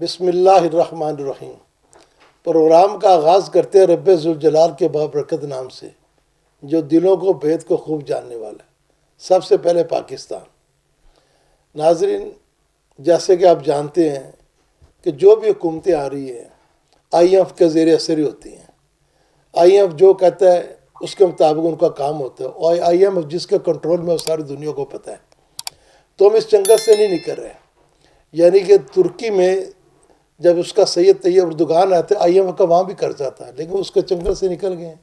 بسم اللہ الرحمن الرحیم۔ پروگرام کا آغاز کرتے ہیں رب ذوالجلال کے بابرکت نام سے، جو دلوں کو بھید کو خوب جاننے والا ہے۔ سب سے پہلے پاکستان۔ ناظرین، جیسے کہ آپ جانتے ہیں کہ جو بھی حکومتیں آ رہی ہیں آئی ایف کے زیر اثر ہی ہوتی ہیں۔ آئی ایف جو کہتا ہے اس کے مطابق ان کا کام ہوتا ہے، اور آئی ایم ایف جس کے کنٹرول میں وہ ساری دنیا کو پتہ ہے۔ تو ہم اس چنگل سے نہیں نکل رہے۔ یعنی کہ ترکی میں جب اس کا سید طیب اردوغان آتے آئی ایم ایف کا وہاں بھی قرضہ تھا، لیکن اس کے چنگل سے نکل گئے ہیں۔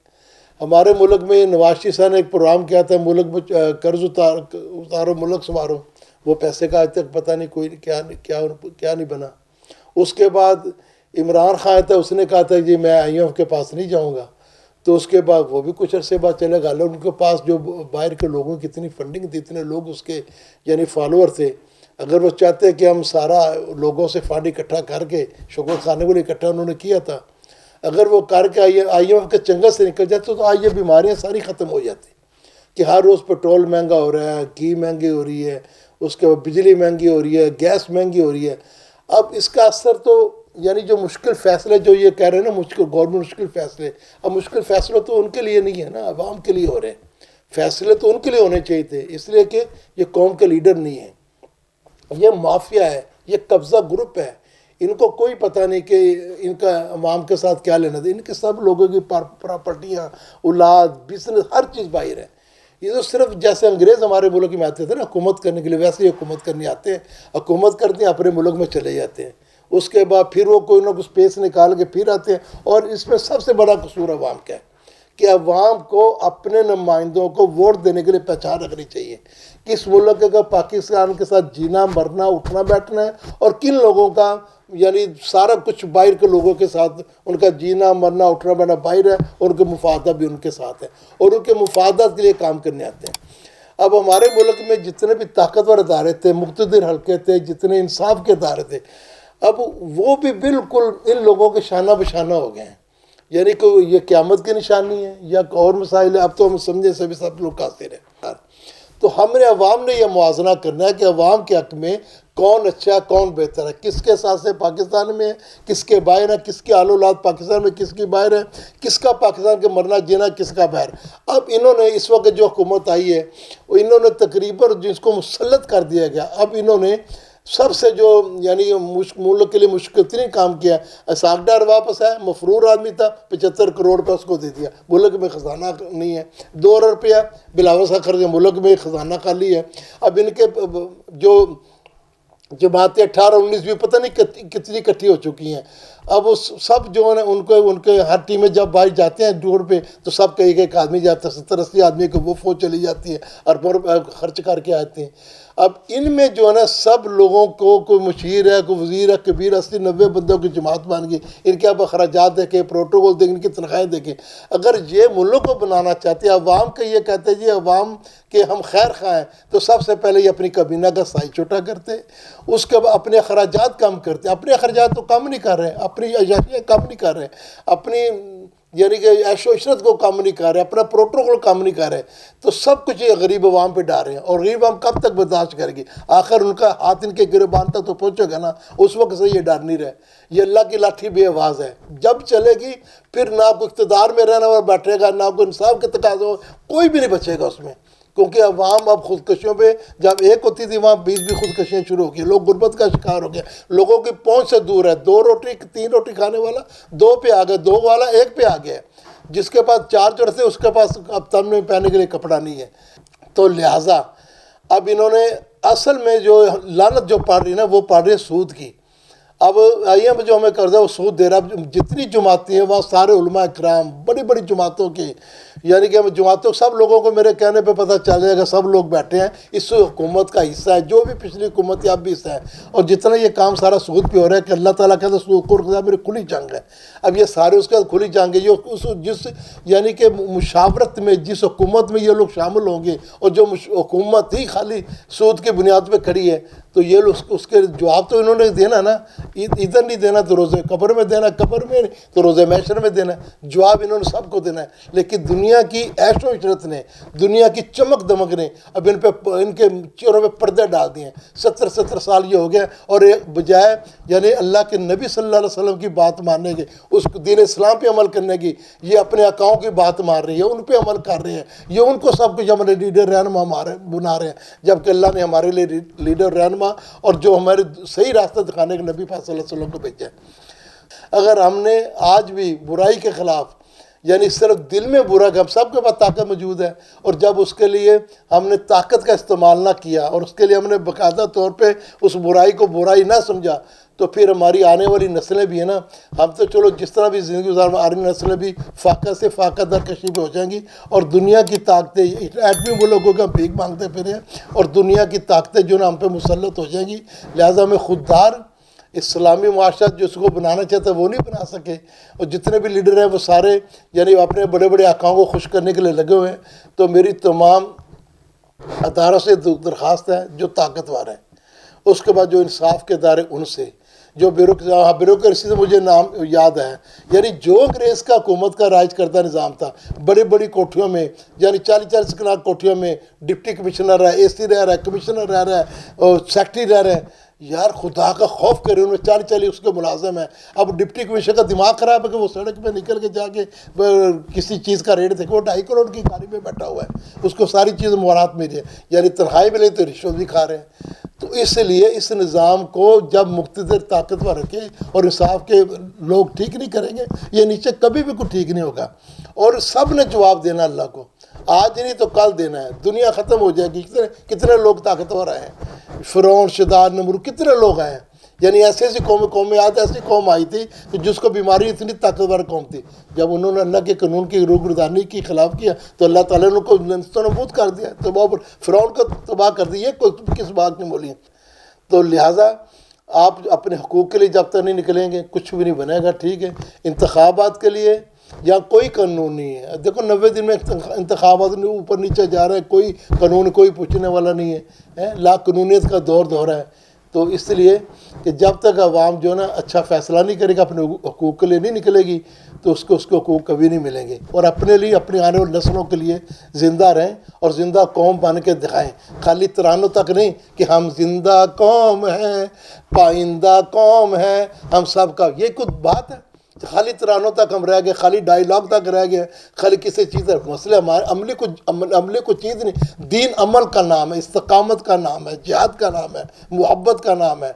ہمارے ملک میں نواز شریف صاحب نے ایک پروگرام کیا تھا، ملک میں قرض اتارو ملک سنوارو، وہ پیسے کا آج تک پتہ نہیں کوئی کیا نہیں بنا۔ اس کے بعد عمران خان تھا، اس نے کہا تھا جی میں آئی ایم ایف کے پاس نہیں جاؤں گا، تو اس کے بعد وہ بھی کچھ عرصے بعد چلے گا۔ ان کے پاس جو باہر کے لوگوں کی اتنی فنڈنگ تھی، اتنے لوگ اس کے یعنی فالوور تھے، اگر وہ چاہتے کہ ہم سارا لوگوں سے فنڈ اکٹھا کر کے شوکت خانے کو اکٹھا انہوں نے کیا تھا، اگر وہ کر کے آئی ایم ایف کے چنگل سے نکل جاتے تو آج یہ بیماریاں ساری ختم ہو جاتی کہ ہر روز پٹرول مہنگا ہو رہا ہے، گھی مہنگی ہو رہی ہے، اس کے بعد بجلی مہنگی ہو رہی ہے، گیس مہنگی ہو رہی ہے۔ اب اس کا اثر تو یعنی جو مشکل فیصلے جو یہ کہہ رہے ہیں نا گورنمنٹ مشکل فیصلے، اب مشکل فیصلے تو ان کے لیے نہیں ہے نا، عوام کے لیے ہو رہے ہیں۔ فیصلے تو ان کے لیے ہونے چاہیے تھے، اس لیے کہ یہ قوم کے لیڈر نہیں ہیں، یہ مافیا ہے، یہ قبضہ گروپ ہے۔ ان کو کوئی پتہ نہیں کہ ان کا عوام کے ساتھ کیا لینا تھا۔ ان کے سب لوگوں کی پراپرٹیاں، اولاد، بزنس، ہر چیز باہر ہے۔ یہ تو صرف جیسے انگریز ہمارے ملک میں آتے تھے نا حکومت کرنے کے لیے، ویسے ہی حکومت کرنے آتے ہیں، حکومت کرتے ہیں، اپنے ملک میں چلے جاتے ہیں، اس کے بعد پھر وہ کوئی نہ کوئی اسپیس نکال کے پھر آتے ہیں۔ اور اس میں سب سے بڑا قصور عوام کا ہے کہ عوام کو اپنے نمائندوں کو ووٹ دینے کے لیے پہچان رکھنی چاہیے کہ اس ملک کا پاکستان کے ساتھ جینا مرنا اٹھنا بیٹھنا ہے، اور کن لوگوں کا یعنی سارا کچھ باہر کے لوگوں کے ساتھ ان کا جینا مرنا اٹھنا بیٹھنا باہر ہے، اور ان کے مفادات بھی ان کے ساتھ ہیں، اور ان کے مفادات کے لیے کام کرنے آتے ہیں۔ اب ہمارے ملک میں جتنے بھی طاقتور ادارے تھے، مقتدر حلقے تھے، جتنے انصاف کے ادارے تھے، اب وہ بھی بالکل ان لوگوں کے شانہ بشانہ ہو گئے ہیں۔ یعنی کہ یہ قیامت کی نشانی ہے یا اور مسائل ہے، اب تو ہم سمجھے سے بھی سب لوگ قاصر ہیں۔ تو ہم نے عوام نے یہ موازنہ کرنا ہے کہ عوام کے حق میں کون اچھا کون بہتر ہے، کس کے ساتھ سے پاکستان میں ہے، کس کے باہر ہے، کس کی آل اولاد پاکستان میں کس کی باہر ہے، کس کا پاکستان کے مرنا جینا کس کا باہر۔ اب انہوں نے اس وقت جو حکومت آئی ہے وہ انہوں نے تقریباً جس کو مسلط کر دیا گیا، اب انہوں نے سب سے جو یعنی ملک کے لیے مشکل ترین کام کیا ہے، اسحاق ڈار واپس ہے، مفرور آدمی تھا، 75 کروڑ روپے اس کو دے دیا، ملک میں خزانہ نہیں ہے، 2 ارب روپیہ بلاول سے خرچ، ملک میں خزانہ خالی ہے۔ اب ان کے جو جماعتیں 18 19 بھی پتہ نہیں کتنی اکٹھی ہو چکی ہیں، اب وہ سب جو ہے ان کے ہر ٹیمیں جب باہر جاتے ہیں ڈور پہ تو سب کئی ایک آدمی جاتا ہے، 70 80 آدمی کو وہ فوج چلی جاتی ہے اور خرچ کر کے آتے ہیں۔ اب ان میں جو ہے نا سب لوگوں کو کوئی مشیر ہے، کوئی وزیر ہے، کبیر 80 90 بندوں کی جماعت بن گئی، ان کے اب اخراجات دیکھیں، پروٹوکول دیکھیں، ان کی تنخواہیں دیکھیں۔ اگر یہ ملک کو بنانا چاہتے ہیں، عوام کا یہ کہتے ہیں جی عوام کہ ہم خیر خواہ ہیں، تو سب سے پہلے یہ اپنی کابینہ کا سائز چھوٹا کرتے، اس کے بعد اپنے اخراجات کم کرتے۔ اپنے اخراجات تو کم نہیں کر رہے، اپنی عیاشیاں کم نہیں کر رہے، اپنی یعنی کہ عیش و عشرت کو کم نہیں کر رہے، اپنا پروٹوکول کم نہیں کر رہے، تو سب کچھ یہ غریب عوام پہ ڈال رہے ہیں، اور غریب عوام کب تک برداشت کرے گی؟ آخر ان کا ہاتھ ان کے گریبان تک تو پہنچے گا نا، اس وقت سے یہ ڈر نہیں رہے۔ یہ اللہ کی لاٹھی بے آواز ہے، جب چلے گی پھر نہ کوئی اقتدار میں رہنا اور بیٹھے گا، نہ کوئی انصاف کے تقاضے ہو، کوئی بھی نہیں بچے گا اس میں، کیونکہ عوام اب خودکشیوں پہ جب ایک ہوتی تھی وہاں 20 بھی خودکشیاں شروع ہو گئی، لوگ غربت کا شکار ہو گیا، لوگوں کی پہنچ سے دور ہے، 2 روٹی 3 روٹی کھانے والا 2 پہ آ گیا، 2 والا 1 پہ آ گیا، جس کے پاس 4 چرس ہے اس کے پاس اب تن میں پہننے کے لیے کپڑا نہیں ہے۔ تو لہٰذا اب انہوں نے اصل میں جو لعنت جو پڑ رہی نا وہ پڑ رہی ہے سود کی۔ اب آئی ایم جو ہمیں قرضہ وہ سود دے رہا ہے، جتنی جماعتیں ہیں وہاں سارے علماء کرام بڑی بڑی جماعتوں کے، یعنی کہ جماعتوں سب لوگوں کو میرے کہنے پہ پتہ چل جائے گا، سب لوگ بیٹھے ہیں، اس حکومت کا حصہ ہے، جو بھی پچھلی حکومت اب بھی حصہ ہے، اور جتنا یہ کام سارا سود پہ ہو رہا ہے کہ اللہ تعالیٰ کہتا ہے سود خور کے ساتھ میری کھلی جنگ ہے۔ اب یہ سارے اس کے ساتھ کھلی جنگ ہے، یہ جس یعنی کہ مشاورت میں جس حکومت میں یہ لوگ شامل ہوں گے، اور جو حکومت ہی خالی سود کی بنیاد پہ کھڑی ہے، تو یہ اس کے جواب تو انہوں نے دینا نا، ادھر نہیں دینا تو روزے قبر میں دینا، قبر میں نہیں تو روزے محشر میں دینا، جواب انہوں نے سب کو دینا ہے۔ لیکن دنیا کی عیش و عشرت نے، دنیا کی چمک دمک نے اب ان کے چہروں پہ پردے ڈال دیے ہیں۔ 70 سال یہ ہو گیا، اور بجائے یعنی اللہ کے نبی صلی اللہ علیہ وسلم کی بات ماننے کے، اس دین اسلام پہ عمل کرنے کی، یہ اپنے آقاؤں کی بات مان رہی ہے، ان پہ عمل کر رہے ہیں، یہ ان کو سب کچھ ہمارے لیڈر رہنما بنا رہے ہیں، جبکہ اللہ نے ہمارے لیے لیڈر رہنما اور جو ہمارے صحیح راستہ دکھانے کے نبی پاک صلی اللہ علیہ وسلم کو بھیجا ہے۔ اگر ہم نے آج بھی برائی کے خلاف، یعنی صرف دل میں برا کہ ہم سب کے پاس طاقت موجود ہے، اور جب اس کے لیے ہم نے طاقت کا استعمال نہ کیا اور اس کے لیے ہم نے باقاعدہ طور پہ اس برائی کو برائی نہ سمجھا، تو پھر ہماری آنے والی نسلیں بھی ہیں نا، ہم تو چلو جس طرح بھی زندگی گزار آ رہی نسلیں بھی فاقہ سے فاقہ در کشی پہ ہو جائیں گی، اور دنیا کی طاقتیں ایٹمی ملکوں کے ہم بھیک مانگتے پھرے ہیں، اور دنیا کی طاقتیں جو نا ہم پہ مسلط ہو جائیں گی۔ لہٰذا ہمیں خوددار اسلامی معاشرت جو اس کو بنانا چاہتا ہے وہ نہیں بنا سکے، اور جتنے بھی لیڈر ہیں وہ سارے یعنی اپنے بڑے بڑے آقاؤں کو خوش کرنے کے لیے لگے ہوئے ہیں۔ تو میری تمام اداروں سے درخواست ہے جو طاقتور ہیں، اس کے بعد جو انصاف کے ادارے ان سے، جو بیوروکریسی سے مجھے نام یاد ہے، یعنی جو انگریز کا حکومت کا رائج کردہ نظام تھا، بڑی بڑی کوٹھیوں میں یعنی 40 کنال کوٹھیوں میں ڈپٹی کمشنر رہا ہے، اے سی رہ رہا ہے، کمشنر رہ رہا ہے، اور سیکٹری رہ رہے ہیں۔ یار خدا کا خوف کرے، ان میں 40 اس کے ملازم ہیں۔ اب ڈپٹی کمشنر کا دماغ خراب ہے کہ وہ سڑک پہ نکل کے جا کے کسی چیز کا ریٹ دیکھو، وہ 2.5 کروڑ کی گاڑی میں بیٹھا ہوا ہے، اس کو ساری چیز موارات مل ہے، یعنی تنخواہیں ملے تو رشوت بھی کھا رہے ہیں۔ تو اس لیے اس نظام کو جب مقتدر طاقتور رکھے اور انصاف کے لوگ ٹھیک نہیں کریں گے، یہ نیچے کبھی بھی کوئی ٹھیک نہیں ہوگا، اور سب نے جواب دینا اللہ کو، آج نہیں تو کل دینا ہے۔ دنیا ختم ہو جائے گی، کتنے لوگ طاقتور آئے ہیں، فرعون، شداد، نمرود، کتنے لوگ آئے ہیں، یعنی ایسی ایسی قومیں آج ایسی قوم آئی تھی کہ جس کو بیماری اتنی طاقتور قوم تھی، جب انہوں نے اللہ کے قانون کی روگردانی کی خلاف کیا تو اللہ تعالیٰ نے ان کو نابود کر دیا، تباہ، فرعون کو تباہ کر دیا، کوئی کس بات کی بولی۔ تو لہٰذا آپ اپنے حقوق کے لیے جب تک نہیں نکلیں گے کچھ بھی نہیں بنے گا، ٹھیک ہے۔ انتخابات کے لیے یا کوئی قانون نہیں ہے، دیکھو 90 دن میں انتخابات اوپر نیچے جا رہے ہیں، کوئی قانون کوئی پوچھنے والا نہیں ہے، لا قانونیت کا دور ہے۔ تو اس لیے کہ جب تک عوام جو ہے نا اچھا فیصلہ نہیں کرے گا، اپنے حقوق کے لیے نہیں نکلے گی، تو اس کو حقوق کبھی نہیں ملیں گے، اور اپنے لیے اپنی آنے والی نسلوں کے لیے زندہ رہیں اور زندہ قوم بن کے دکھائیں، خالی ترانوں تک نہیں کہ ہم زندہ قوم ہیں، پائندہ قوم ہے ہم سب کا، یہ کچھ بات ہے؟ خالی ترانوں تک ہم رہ گئے، خالی ڈائیلاگ تک رہ گئے، خالی کسی چیز پر مسئلہ ہمارے عملی کو چیز نہیں۔ دین عمل کا نام ہے، استقامت کا نام ہے، جہاد کا نام ہے، محبت کا نام ہے،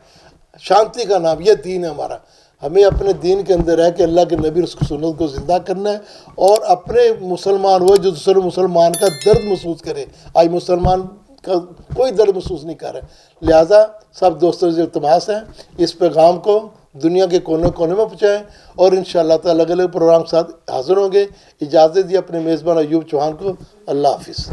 شانتی کا نام، یہ دین ہے ہمارا۔ ہمیں اپنے دین کے اندر ہے کہ اللہ کے نبی اس سنت کو زندہ کرنا ہے، اور اپنے مسلمان وہ جو دوسرے مسلمان کا درد محسوس کرے۔ آج مسلمان کا کوئی درد محسوس نہیں کر رہے، لہٰذا سب دوستوں سے التماس ہے اس پیغام کو دنیا کے کونے کونے میں پہنچائیں، اور انشاءاللہ تعالی الگ الگ پروگرام کے ساتھ حاضر ہوں گے۔ اجازت دی اپنے میزبان ایوب چوہان کو۔ اللہ حافظ۔